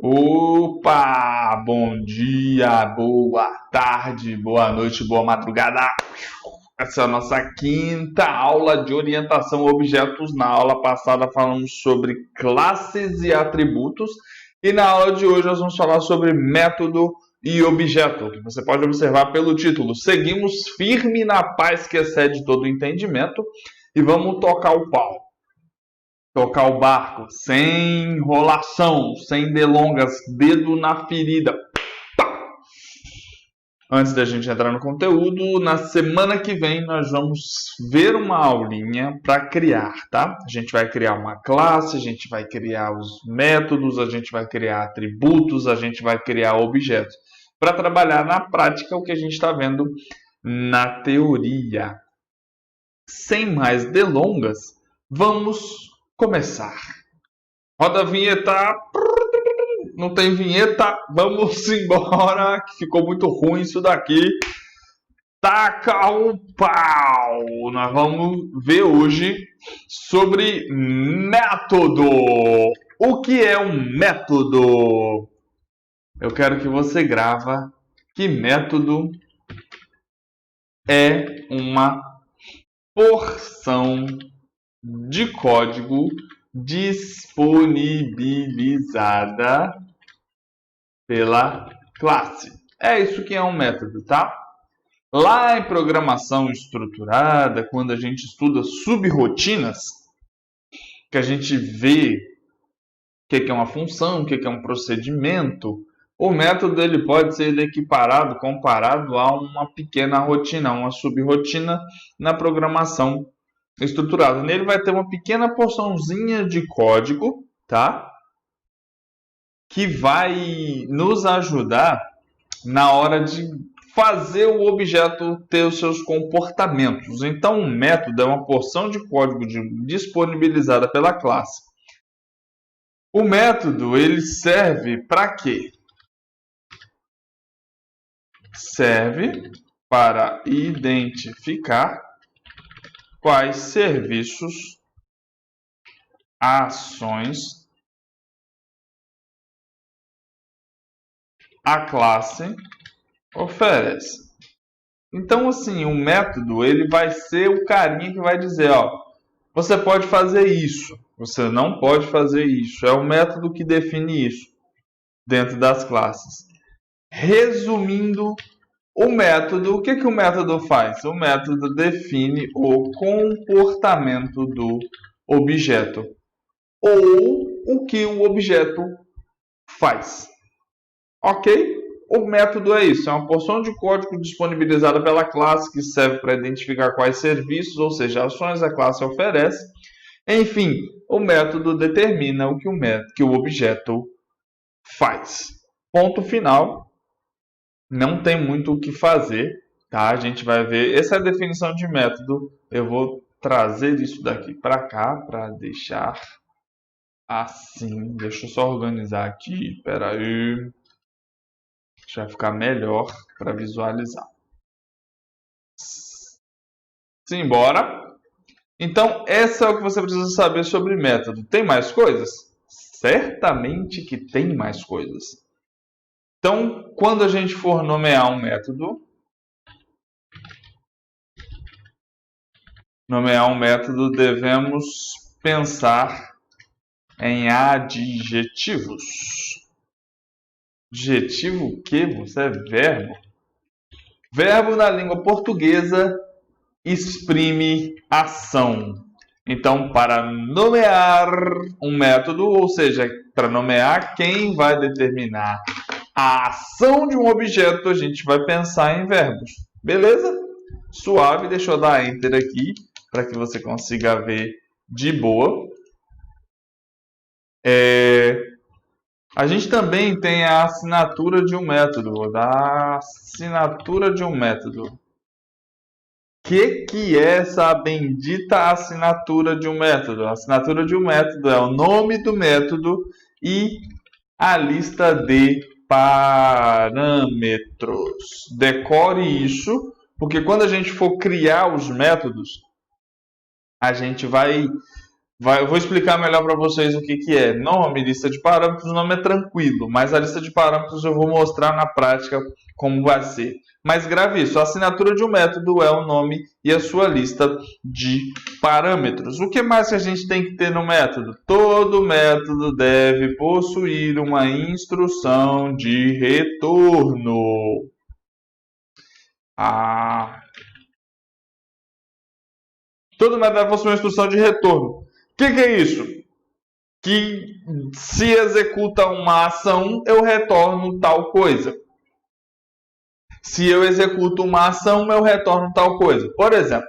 Opa! Bom dia, boa tarde, boa noite, boa madrugada. Essa é a nossa quinta aula de orientação a objetos. Na aula passada falamos sobre classes e atributos e na aula de hoje nós vamos falar sobre método e objeto, que você pode observar pelo título. Seguimos firme na paz que excede todo entendimento e vamos tocar o pau. Tocar o barco, sem enrolação, sem delongas, dedo na ferida. Pá! Antes da gente entrar no conteúdo, na semana que vem nós vamos ver uma aulinha para criar, tá? A gente vai criar uma classe, a gente vai criar os métodos, a gente vai criar atributos, a gente vai criar objetos, para trabalhar na prática o que a gente está vendo na teoria. Sem mais delongas, vamos começar. Roda a vinheta. Não tem vinheta. Vamos embora, que ficou muito ruim isso daqui. Taca o pau. Nós vamos ver hoje sobre método. O que é um método? Eu quero que você grava que método é uma porção de código disponibilizada pela classe. É isso que é um método, tá? Lá em programação estruturada, quando a gente estuda subrrotinas, que a gente vê o que é uma função, o que é um procedimento, o método ele pode ser equiparado, comparado a uma pequena rotina, uma subrrotina na programação estruturado. Nele vai ter uma pequena porçãozinha de código, tá? Que vai nos ajudar na hora de fazer o objeto ter os seus comportamentos. Então, um método é uma porção de código disponibilizada pela classe. O método, ele serve para quê? Serve para identificar quais serviços, ações a classe oferece. Então, assim, o método ele vai ser o carinha que vai dizer, ó, você pode fazer isso, você não pode fazer isso. É o método que define isso dentro das classes. Resumindo, o método, o que o método faz? O método define o comportamento do objeto ou o que o objeto faz. Ok? O método é isso, é uma porção de código disponibilizada pela classe que serve para identificar quais serviços, ou seja, ações a classe oferece. Enfim, o método determina o que o objeto faz. Ponto final. Não tem muito o que fazer, tá? A gente vai ver. Essa é a definição de método. Eu vou trazer isso daqui para cá para deixar assim. Deixa eu só organizar aqui. Espera aí. Já vai ficar melhor para visualizar. Simbora. Então, essa é o que você precisa saber sobre método. Tem mais coisas? Certamente que tem mais coisas. Então, quando a gente for nomear um método, devemos pensar em adjetivos. Adjetivo o quê? Você é verbo. Verbo na língua portuguesa exprime ação. Então, para nomear um método, ou seja, para nomear quem vai determinar a ação de um objeto, a gente vai pensar em verbos. Beleza? Suave, deixa eu dar Enter aqui para que você consiga ver de boa. A gente também tem a assinatura de um método. Vou dar assinatura de um método. O que é essa bendita assinatura de um método? A assinatura de um método é o nome do método e a lista de parâmetros. Decore isso, porque quando a gente for criar os métodos, a gente vai Eu vou explicar melhor para vocês o que é. Nome, lista de parâmetros, o nome é tranquilo, mas a lista de parâmetros eu vou mostrar na prática como vai ser. Mas grave isso, a assinatura de um método é o nome e a sua lista de parâmetros. O que mais que a gente tem que ter no método? Todo método deve possuir uma instrução de retorno. Todo método deve possuir uma instrução de retorno. O que é isso? Que se executa uma ação, eu retorno tal coisa. Se eu executo uma ação, eu retorno tal coisa. Por exemplo,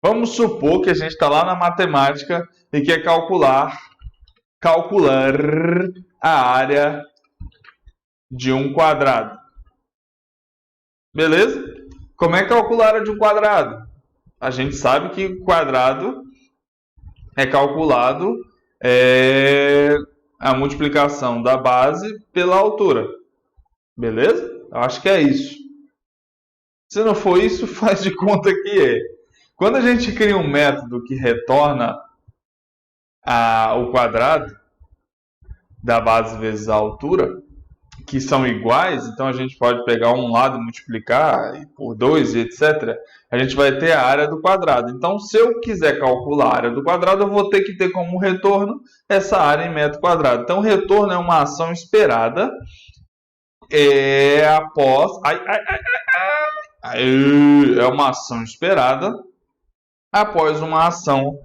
vamos supor que a gente está lá na matemática e quer calcular a área de um quadrado. Beleza? Como é que calcula a área de um quadrado? A gente sabe que o quadrado é calculado a multiplicação da base pela altura. Beleza? Eu acho que é isso. Se não for isso, faz de conta que é. Quando a gente cria um método que retorna o quadrado da base vezes a altura, que são iguais, então a gente pode pegar um lado e multiplicar por 2 e etc. A gente vai ter a área do quadrado. Então, se eu quiser calcular a área do quadrado, eu vou ter que ter como retorno essa área em metro quadrado. Então, o retorno é uma ação esperada após... é uma ação esperada após uma ação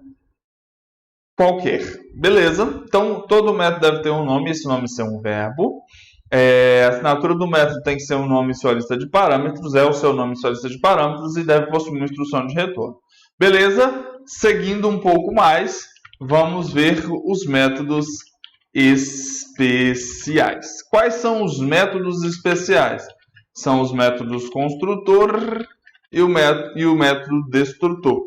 qualquer. Beleza? Então, todo método deve ter um nome, esse nome ser um verbo. A assinatura do método tem que ser um nome e sua lista de parâmetros, é o seu nome e sua lista de parâmetros e deve possuir uma instrução de retorno. Beleza? Seguindo um pouco mais, vamos ver os métodos especiais. Quais são os métodos especiais? São os métodos construtor e o método destrutor.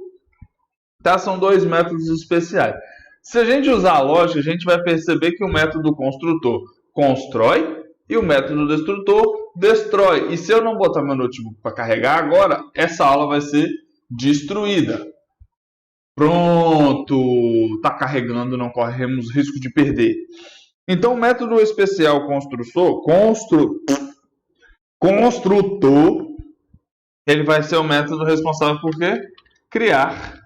Tá? São dois métodos especiais. Se a gente usar a lógica, a gente vai perceber que o método construtor constrói e o método destrutor destrói. E se eu não botar meu notebook para carregar agora, essa aula vai ser destruída. Pronto! Está carregando, não corremos risco de perder. Então, o método especial construtor, ele vai ser o método responsável por quê? Criar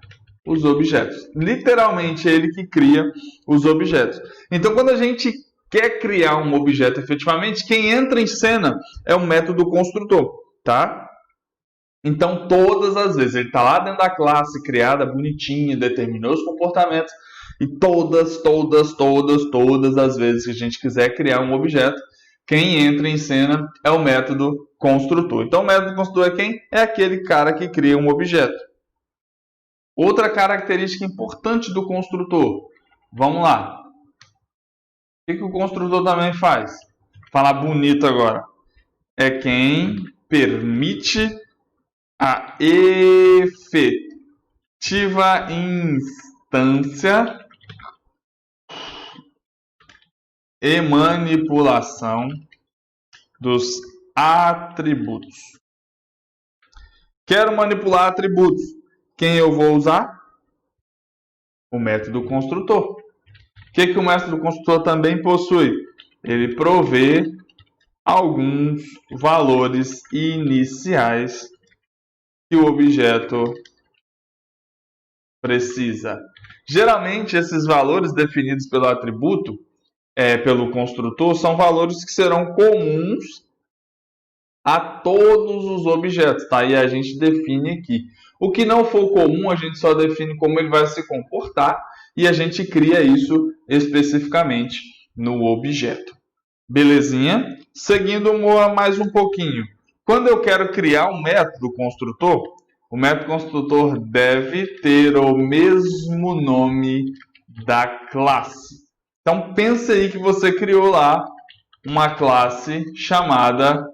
os objetos. Literalmente, é ele que cria os objetos. Então, quando a gente quer criar um objeto efetivamente, quem entra em cena é o método construtor, tá? Então, todas as vezes, ele está lá dentro da classe, criada, bonitinha, determinou os comportamentos, e todas as vezes que a gente quiser criar um objeto, quem entra em cena é o método construtor. Então, o método construtor é quem? É aquele cara que cria um objeto. Outra característica importante do construtor. Vamos lá. O que o construtor também faz? Falar bonito agora. É quem permite a efetiva instância e manipulação dos atributos. Quero manipular atributos. Quem eu vou usar? O método construtor. O que o método construtor também possui? Ele provê alguns valores iniciais que o objeto precisa. Geralmente, esses valores definidos pelo atributo, pelo construtor, são valores que serão comuns a todos os objetos, tá? E a gente define aqui. O que não for comum, a gente só define como ele vai se comportar e a gente cria isso especificamente no objeto. Belezinha? Seguindo mais um pouquinho. Quando eu quero criar um método construtor, o método construtor deve ter o mesmo nome da classe. Então, pense aí que você criou lá uma classe chamada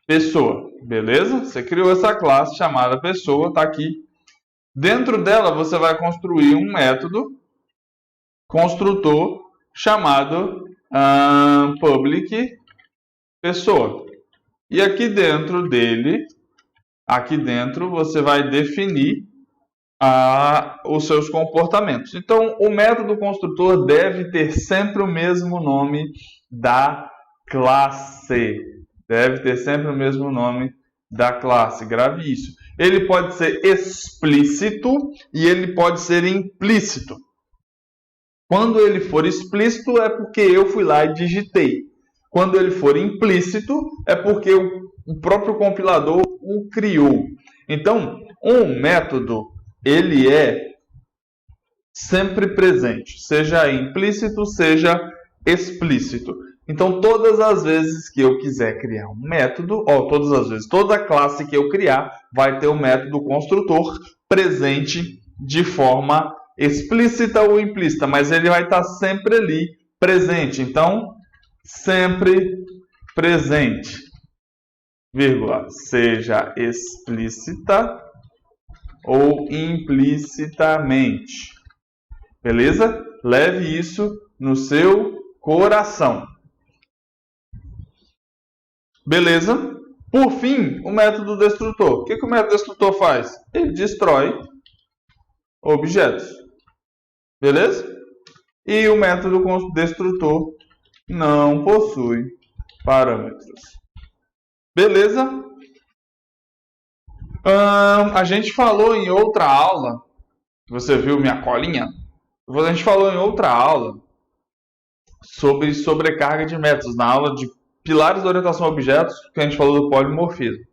pessoa, beleza? Você criou essa classe chamada pessoa, está aqui. Dentro dela, você vai construir um método construtor chamado public pessoa. E aqui dentro dele, você vai definir os seus comportamentos. Então, o método construtor deve ter sempre o mesmo nome da classe. Deve ter sempre o mesmo nome da classe. Grave isso. Ele pode ser explícito e ele pode ser implícito. Quando ele for explícito é porque eu fui lá e digitei. Quando ele for implícito é porque o próprio compilador o criou. Então, um método, ele é sempre presente, seja implícito, seja explícito. Então, todas as vezes que eu quiser criar um método, todas as vezes, toda classe que eu criar vai ter o método construtor presente de forma explícita ou implícita, mas ele vai estar sempre ali presente. Então, sempre presente, vírgula, seja explícita ou implicitamente. Beleza? Leve isso no seu coração. Beleza? Por fim, o método destrutor. O que o método destrutor faz? Ele destrói objetos. Beleza? E o método destrutor não possui parâmetros. Beleza? A gente falou em outra aula, você viu minha colinha? A gente falou em outra aula sobre sobrecarga de métodos, na aula de pilares da orientação a objetos, que a gente falou do polimorfismo.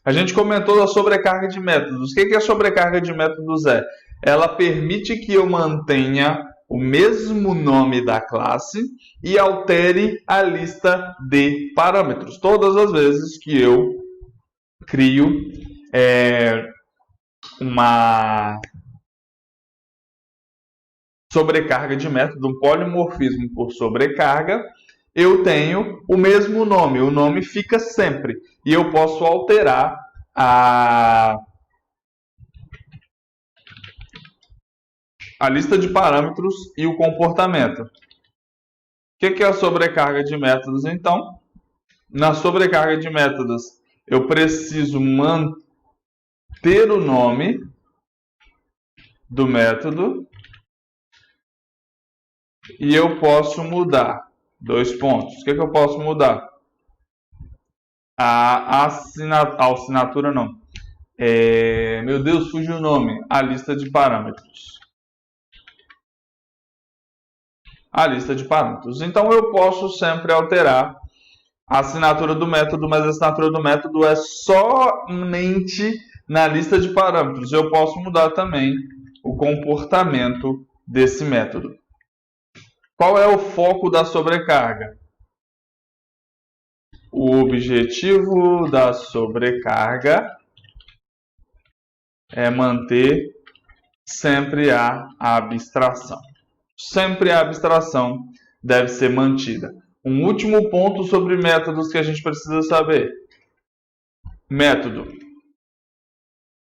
A gente comentou da sobrecarga de métodos. O que a sobrecarga de métodos é? Ela permite que eu mantenha o mesmo nome da classe e altere a lista de parâmetros. Todas as vezes que eu crio uma sobrecarga de método, um polimorfismo por sobrecarga, eu tenho o mesmo nome. O nome fica sempre. E eu posso alterar a lista de parâmetros e o comportamento. O que é a sobrecarga de métodos, então? Na sobrecarga de métodos, eu preciso manter o nome do método e eu posso mudar. 2 pontos. O que eu posso mudar? A assinatura não. Meu Deus, fugiu o nome. A lista de parâmetros. A lista de parâmetros. Então eu posso sempre alterar a assinatura do método, mas a assinatura do método é somente na lista de parâmetros. Eu posso mudar também o comportamento desse método. Qual é o foco da sobrecarga? O objetivo da sobrecarga é manter sempre a abstração. Sempre a abstração deve ser mantida. Um último ponto sobre métodos que a gente precisa saber. Método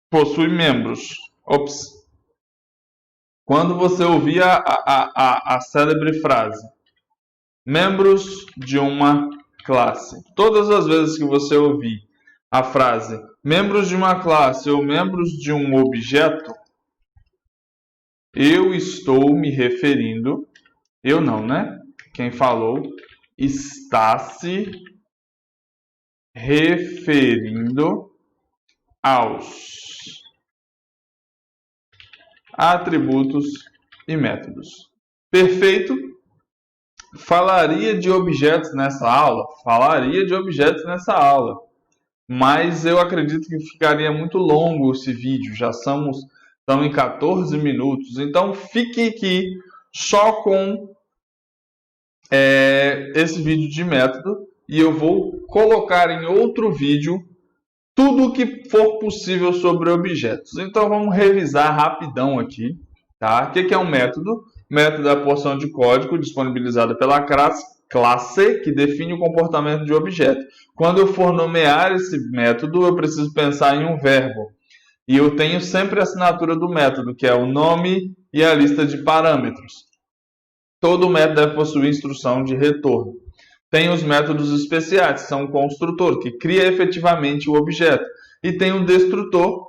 possui membros. Quando você ouvir a célebre frase, membros de uma classe. Todas as vezes que você ouvir a frase, membros de uma classe ou membros de um objeto, eu estou me referindo, eu não, né? Quem falou está se referindo aos atributos e métodos. Perfeito? Falaria de objetos nessa aula? Falaria de objetos nessa aula. Mas eu acredito que ficaria muito longo esse vídeo. Já estamos em 14 minutos. Então fique aqui só com esse vídeo de método. E eu vou colocar em outro vídeo tudo o que for possível sobre objetos. Então vamos revisar rapidão aqui, tá? O que é um método? Método é a porção de código disponibilizada pela classe que define o comportamento de objeto. Quando eu for nomear esse método, eu preciso pensar em um verbo. E eu tenho sempre a assinatura do método, que é o nome e a lista de parâmetros. Todo método deve possuir instrução de retorno. Tem os métodos especiais, que são o construtor, que cria efetivamente o objeto. E tem o destrutor,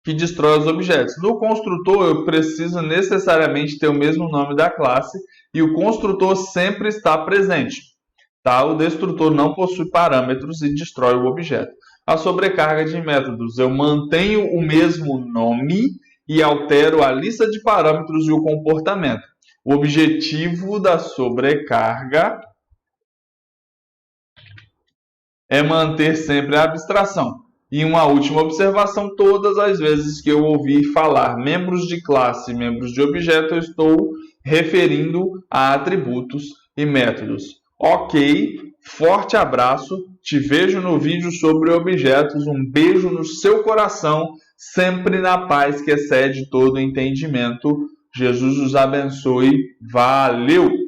que destrói os objetos. No construtor, eu preciso necessariamente ter o mesmo nome da classe e o construtor sempre está presente. Tá? O destrutor não possui parâmetros e destrói o objeto. A sobrecarga de métodos, eu mantenho o mesmo nome e altero a lista de parâmetros e o comportamento. O objetivo da sobrecarga é manter sempre a abstração. E uma última observação, todas as vezes que eu ouvir falar membros de classe e membros de objeto, eu estou referindo a atributos e métodos. Ok, forte abraço, te vejo no vídeo sobre objetos, um beijo no seu coração, sempre na paz que excede todo entendimento. Jesus os abençoe, valeu!